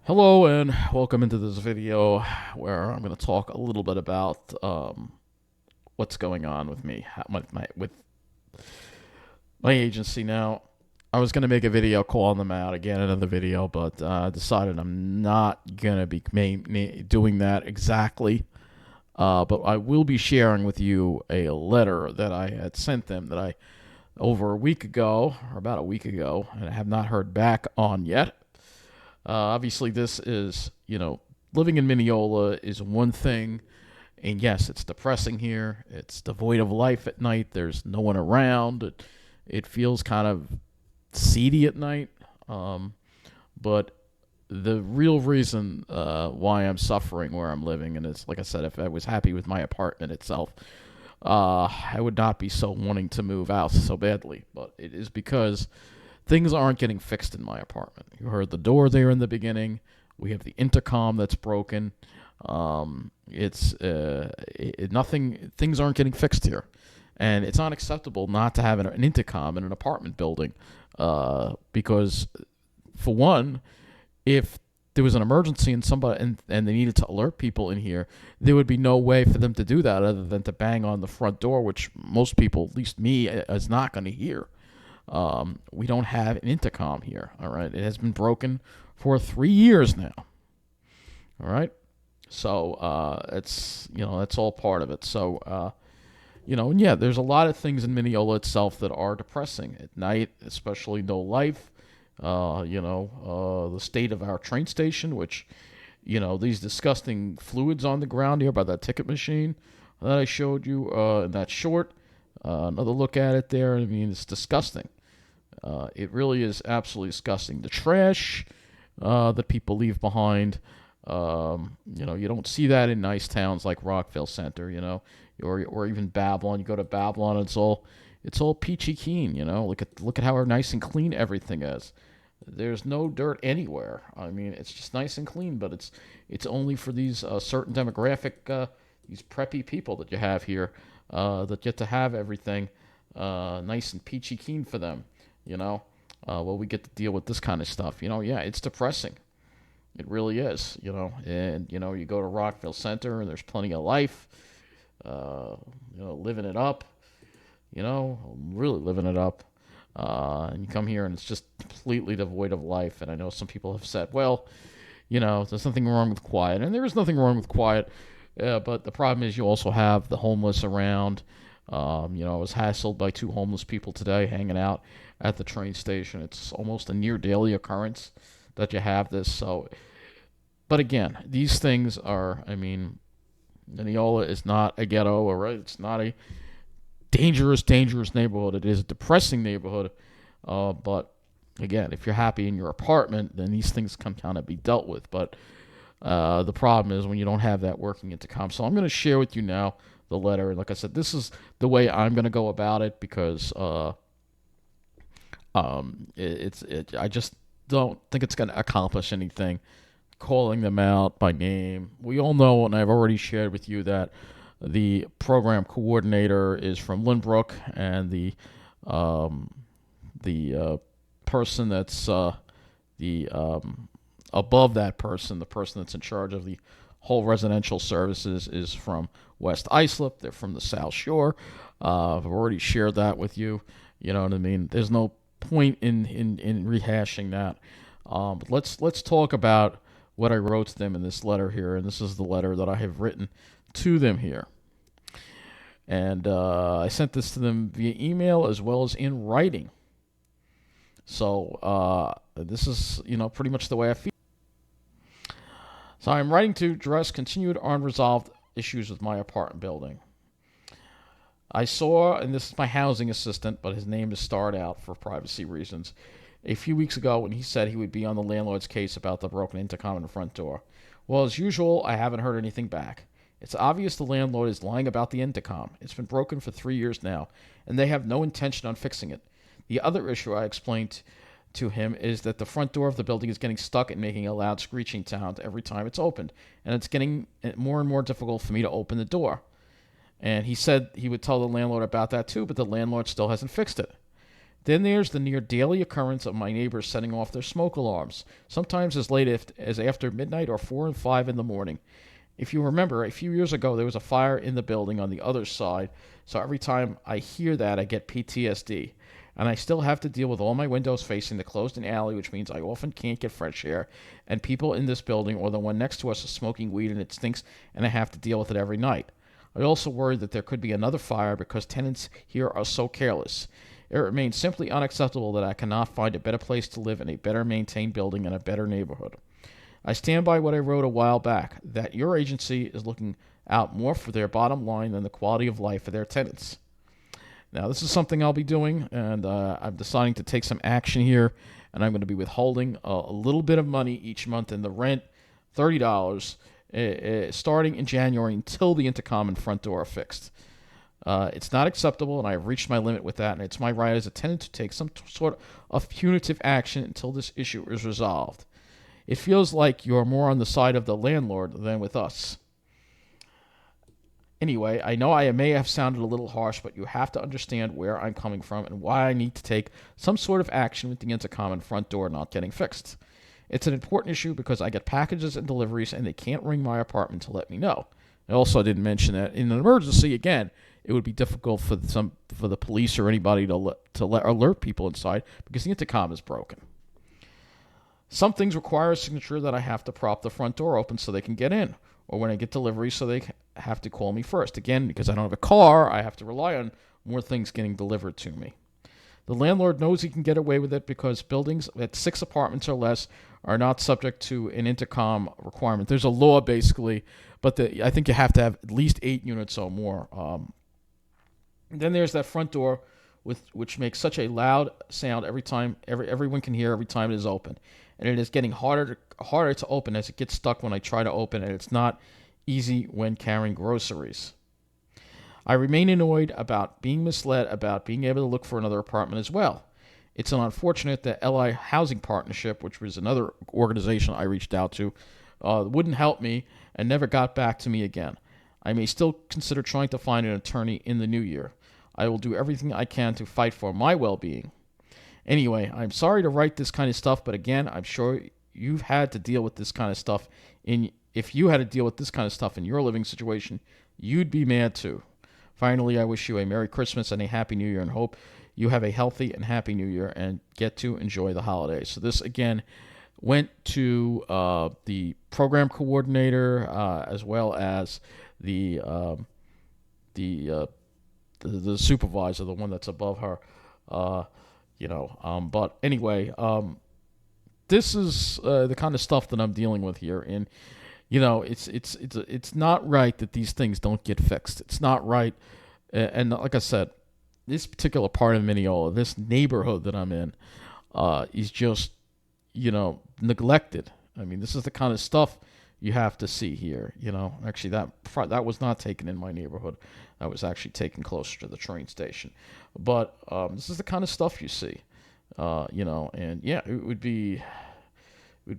Hello and welcome into this video where I'm going to talk a little bit about what's going on with me, with my agency. Now, I was going to make a video calling them out again, another video, but I decided I'm not going to be doing that exactly. But I will be sharing with you a letter that I had sent them that I over a week ago, or about a week ago, and I have not heard back on yet. Obviously, this is, living in Mineola is one thing, and yes, it's depressing here. It's devoid of life at night. There's no one around. It feels kind of seedy at night. But the real reason why I'm suffering where I'm living, and it's like I said, if I was happy with my apartment itself, I would not be so wanting to move out so badly. But it is because things aren't getting fixed in my apartment. You heard the door there in the beginning. We have the intercom that's broken. It's nothing. Things aren't getting fixed here, and it's unacceptable not to have an intercom in an apartment building, because, for one, if there was an emergency and somebody and they needed to alert people in here, there would be no way for them to do that other than to bang on the front door, which most people, at least me, is not going to hear. We don't have an intercom here. All right, it has been broken for 3 years now. All right, so it's that's all part of it. So and yeah, there's a lot of things in Mineola itself that are depressing at night, especially no life. The state of our train station, which these disgusting fluids on the ground here by that ticket machine that I showed you in that short. Another look at it there. I mean, it's disgusting. It really is absolutely disgusting. The trash that people leave behind, you don't see that in nice towns like Rockville Center, or even Babylon. You go to Babylon, it's all peachy keen. Look at how nice and clean everything is. There's no dirt anywhere. I mean, it's just nice and clean, but it's only for these certain demographic, these preppy people that you have here, that get to have everything nice and peachy keen for them. Well, we get to deal with this kind of stuff. Yeah, it's depressing. It really is. And you go to Rockville Center and there's plenty of life. Living it up. Really living it up. And you come here and it's just completely devoid of life. And I know some people have said, well, there's nothing wrong with quiet, and there is nothing wrong with quiet. But the problem is you also have the homeless around. I was hassled by two homeless people today hanging out at the train station. It's almost a near daily occurrence that you have this. So, but again, these things are, Mineola is not a ghetto, all right? It's not a dangerous neighborhood. It is a depressing neighborhood. But again, if you're happy in your apartment, then these things can kind of be dealt with. But the problem is when you don't have that working intercom. So I'm going to share with you now the letter. And like I said, this is the way I'm going to go about it because I just don't think it's going to accomplish anything. Calling them out by name. We all know, and I've already shared with you that the program coordinator is from Lynbrook, and the person that's above that person, the person that's in charge of the whole residential services, is from West Islip. They're from the South Shore. I've already shared that with you. You know what I mean? There's no point in rehashing that. But let's talk about what I wrote to them in this letter here, and this is the letter that I have written to them here. And I sent this to them via email as well as in writing. So this is, pretty much the way I feel. So I'm writing to address continued unresolved issues with my apartment building. I saw, and this is my housing assistant, but his name is starred out for privacy reasons, a few weeks ago when he said he would be on the landlord's case about the broken intercom in the front door. Well, as usual, I haven't heard anything back. It's obvious the landlord is lying about the intercom. It's been broken for 3 years now, and they have no intention on fixing it. The other issue I explained to him is that the front door of the building is getting stuck and making a loud screeching sound every time it's opened, and it's getting more and more difficult for me to open the door. And he said he would tell the landlord about that too, but the landlord still hasn't fixed it. Then there's the near daily occurrence of my neighbors setting off their smoke alarms, sometimes as late as after midnight or 4 and 5 in the morning. If you remember, a few years ago there was a fire in the building on the other side, so every time I hear that I get PTSD. And I still have to deal with all my windows facing the closed-in alley, which means I often can't get fresh air, and people in this building or the one next to us are smoking weed and it stinks, and I have to deal with it every night. I also worry that there could be another fire because tenants here are so careless. It remains simply unacceptable that I cannot find a better place to live in a better maintained building in a better neighborhood. I stand by what I wrote a while back, that your agency is looking out more for their bottom line than the quality of life of their tenants. Now, this is something I'll be doing, and I'm deciding to take some action here, and I'm going to be withholding a little bit of money each month in the rent, $30, starting in January until the intercom and front door are fixed. It's not acceptable, and I've reached my limit with that, and it's my right as a tenant to take some sort of punitive action until this issue is resolved. It feels like you're more on the side of the landlord than with us. Anyway, I know I may have sounded a little harsh, but you have to understand where I'm coming from and why I need to take some sort of action with the intercom and front door not getting fixed. It's an important issue because I get packages and deliveries and they can't ring my apartment to let me know. I also didn't mention that in an emergency, again, it would be difficult for the police or anybody to alert people inside because the intercom is broken. Some things require a signature that I have to prop the front door open so they can get in, or when I get delivery so they have to call me first. Again, because I don't have a car, I have to rely on more things getting delivered to me. The landlord knows he can get away with it because buildings at 6 apartments or less are not subject to an intercom requirement. There's a law basically, but I think you have to have at least 8 units or more. Then there's that front door, which makes such a loud sound every time everyone can hear every time it is open, and it is getting harder to open as it gets stuck when I try to open it. It's not easy when carrying groceries. I remain annoyed about being misled about being able to look for another apartment as well. It's unfortunate that LI Housing Partnership, which was another organization I reached out to, wouldn't help me and never got back to me again. I may still consider trying to find an attorney in the new year. I will do everything I can to fight for my well-being. Anyway, I'm sorry to write this kind of stuff, but again, I'm sure you've had to deal with this kind of stuff. If you had to deal with this kind of stuff in your living situation, you'd be mad too. Finally, I wish you a Merry Christmas and a Happy New Year and hope you have a healthy and happy New Year and get to enjoy the holidays. So this, again, went to the program coordinator as well as the supervisor, the one that's above her. But anyway, this is the kind of stuff that I'm dealing with here, and it's not right that these things don't get fixed. It's not right, and like I said, this particular part of Mineola, this neighborhood that I'm in, is just neglected. I mean, this is the kind of stuff you have to see here. Actually, that was not taken in my neighborhood. That was actually taken closer to the train station. But this is the kind of stuff you see. And yeah, it would be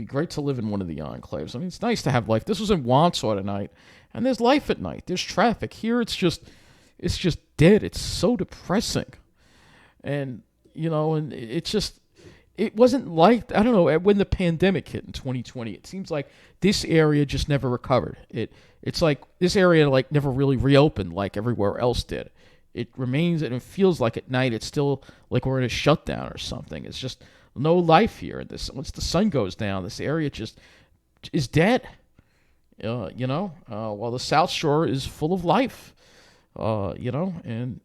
great to live in one of the enclaves. I mean, it's nice to have life. This was in Wandsworth tonight, and there's life at night. There's traffic. Here, it's just dead. It's so depressing, and and it wasn't like, I don't know, when the pandemic hit in 2020. It seems like this area just never recovered. It's like this area never really reopened like everywhere else did. It remains, and it feels like at night it's still like we're in a shutdown or something. It's just no life here. Once the sun goes down, this area just is dead. While the South Shore is full of life. And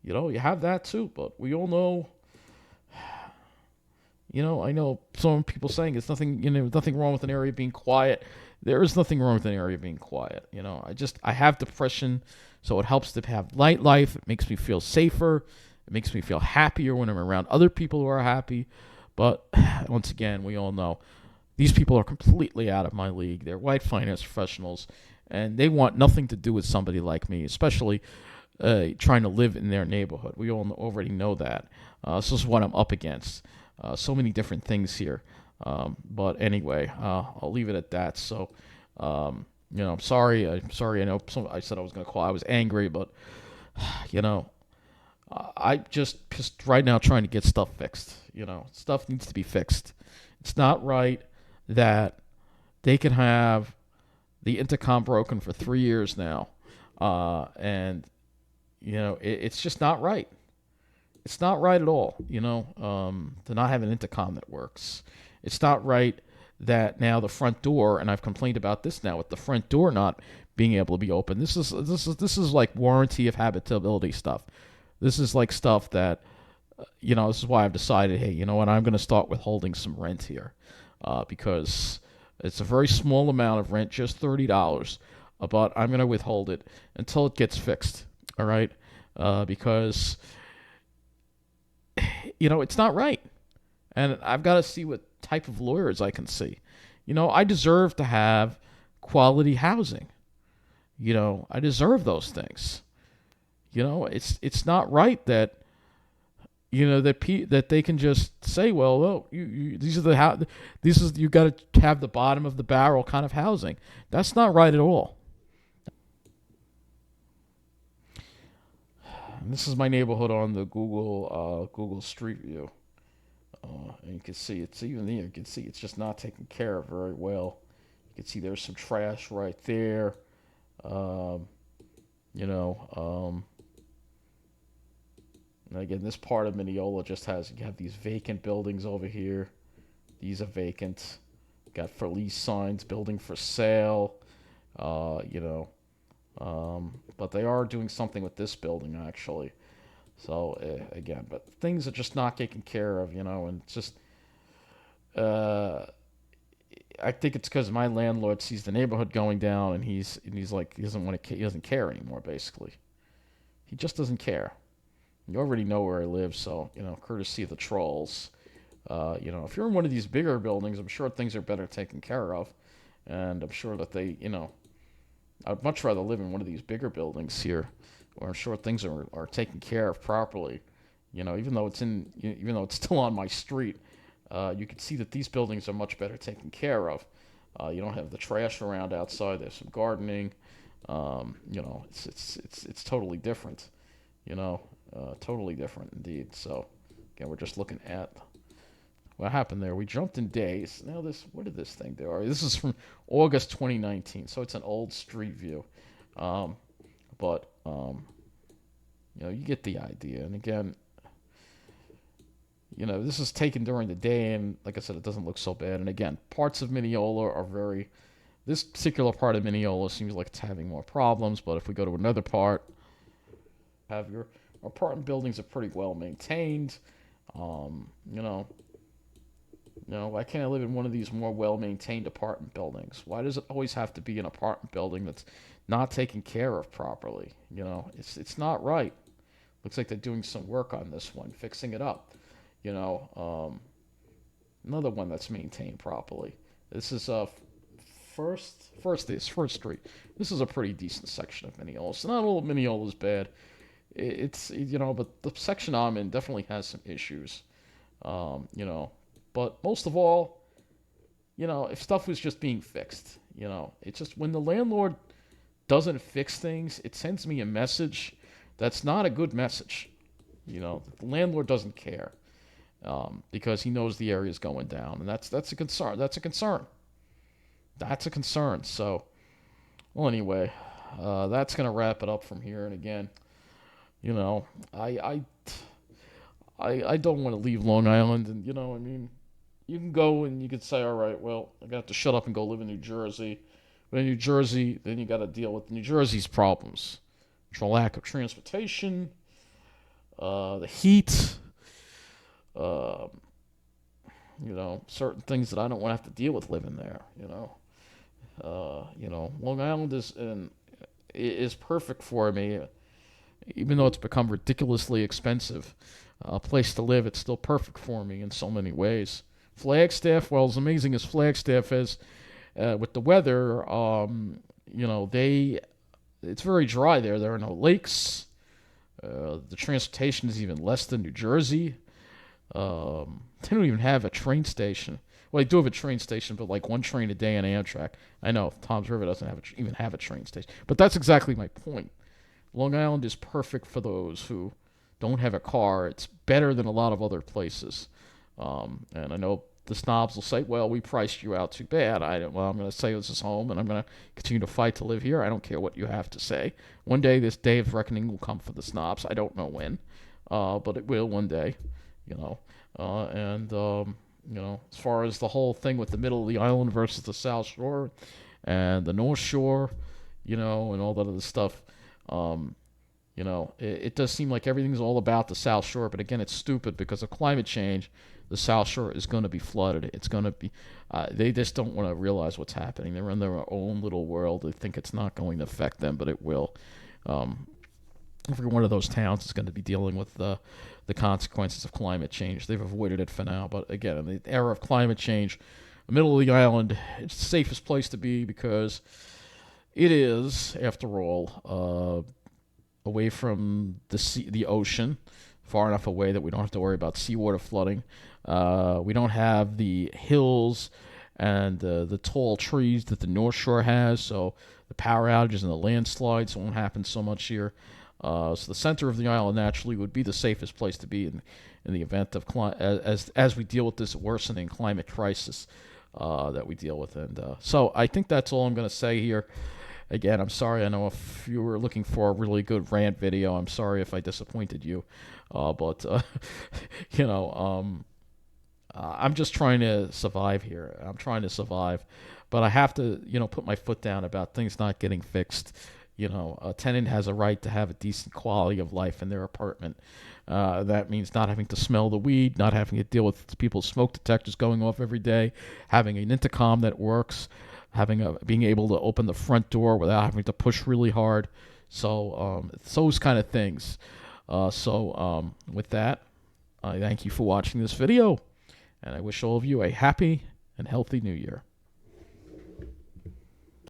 you have that too. But we all know. I know some people saying it's nothing. Nothing wrong with an area being quiet. There is nothing wrong with an area being quiet. I have depression, so it helps to have light life. It makes me feel safer. It makes me feel happier when I'm around other people who are happy. But once again, we all know these people are completely out of my league. They're white finance professionals, and they want nothing to do with somebody like me, especially trying to live in their neighborhood. We all already know that. This is what I'm up against. So many different things here. But anyway, I'll leave it at that. So, I'm sorry. I know I said I was going to call. I was angry, but, I just right now trying to get stuff fixed. Stuff needs to be fixed. It's not right that they can have the intercom broken for 3 years now, and it's just not right. It's not right at all. To not have an intercom that works. It's not right that now the front door, and I've complained about this now with the front door not being able to be open. This is like warranty of habitability stuff. This is like stuff that this is why I've decided, hey, you know what, I'm going to start withholding some rent here, because it's a very small amount of rent, just $30, but I'm going to withhold it until it gets fixed. All right, because it's not right, and I've got to see what type of lawyers I can see. I deserve to have quality housing. I deserve those things. It's not right that that they can just say, well, oh, these are you got to have the bottom of the barrel kind of housing. That's not right at all. And this is my neighborhood on the Google Street View, and you can see it's even there. You can see it's just not taken care of very well. You can see there's some trash right there. Um, you know, and again, this part of Mineola just you have these vacant buildings over here. These are vacant. Got for lease signs, building for sale. Uh, you know, but they are doing something with this building actually. So again, but things are just not taken care of, and it's just uh, I think it's because my landlord sees the neighborhood going down, and he's like he doesn't care anymore. Basically, he just doesn't care. You already know where I live, so courtesy of the trolls. If you're in one of these bigger buildings, I'm sure things are better taken care of, and I'm sure that I'd much rather live in one of these bigger buildings here, where I'm sure things are taken care of properly. Even though it's still on my street, you can see that these buildings are much better taken care of. You don't have the trash around outside. There's some gardening. It's totally different. Totally different indeed. So again, we're just looking at what happened there. We jumped in days. Now what did this thing do? All right, this is from August 2019, so it's an old street view. Um, but you get the idea. And again, this is taken during the day, and like I said, it doesn't look so bad. And again, parts of Mineola are very. This particular part of Mineola seems like it's having more problems, but if we go to another part, have your apartment buildings are pretty well maintained. Um, you know, why can't I live in one of these more well maintained apartment buildings? Why does it always have to be an apartment building that's not taken care of properly? It's not right. Looks like they're doing some work on this one, fixing it up. You know, Another one that's maintained properly. This is First Street. This is a pretty decent section of Mineola. So not all of Mineola is bad. But the section I'm in definitely has some issues. Um, you know, but most of all, if stuff was just being fixed, it's just when the landlord doesn't fix things, it sends me a message that's not a good message. The landlord doesn't care, because he knows the area is going down, and that's a concern. That's a concern. That's a concern. So, well, anyway, that's gonna wrap it up from here. And again, you know, I I don't want to leave Long Island, and you can go and you can say, all right, well, I got to shut up and go live in New Jersey. But in New Jersey, then you got to deal with New Jersey's problems, the lack of transportation, the heat, uh, certain things that I don't want to have to deal with living there. Long Island is perfect for me, even though it's become ridiculously expensive. A place to live, it's still perfect for me in so many ways. Flagstaff, well, as amazing as Flagstaff is, with the weather, it's very dry there. There are no lakes. The transportation is even less than New Jersey. They don't even have a train station. Well, they do have a train station, but like one train a day on Amtrak. I know Tom's River doesn't even have a train station, but that's exactly my point. Long Island is perfect for those who don't have a car, it's better than a lot of other places. And I know the snobs will say, well, we priced you out too bad. Well, I'm going to say this is home, and I'm going to continue to fight to live here. I don't care what you have to say. One day, this day of reckoning will come for the snobs. I don't know when, but it will one day, you know. As far as the whole thing with the middle of the island versus the South Shore and the North Shore, and all that other stuff, it does seem like everything's all about the South Shore, but again, it's stupid because of climate change. The South Shore is going to be flooded. It's going to be. They just don't want to realize what's happening. They're in their own little world. They think it's not going to affect them, but it will. Every one of those towns is going to be dealing with the consequences of climate change. They've avoided it for now, but again, in the era of climate change, the middle of the island, it's the safest place to be because it is, after all, away from the ocean, far enough away that we don't have to worry about seawater flooding. We don't have the hills and the tall trees that the North Shore has, so the power outages and the landslides won't happen so much here. So the center of the island naturally would be the safest place to be in the event of as we deal with this worsening climate crisis that we deal with. And so I think that's all I'm going to say here. Again, I'm sorry. I know if you were looking for a really good rant video, I'm sorry if I disappointed you. But I'm just trying to survive here. I'm trying to survive, but I have to, put my foot down about things not getting fixed. A tenant has a right to have a decent quality of life in their apartment. That means not having to smell the weed, not having to deal with people's smoke detectors going off every day, having an intercom that works, being able to open the front door without having to push really hard. So it's those kind of things. With that, I thank you for watching this video, and I wish all of you a happy and healthy New Year.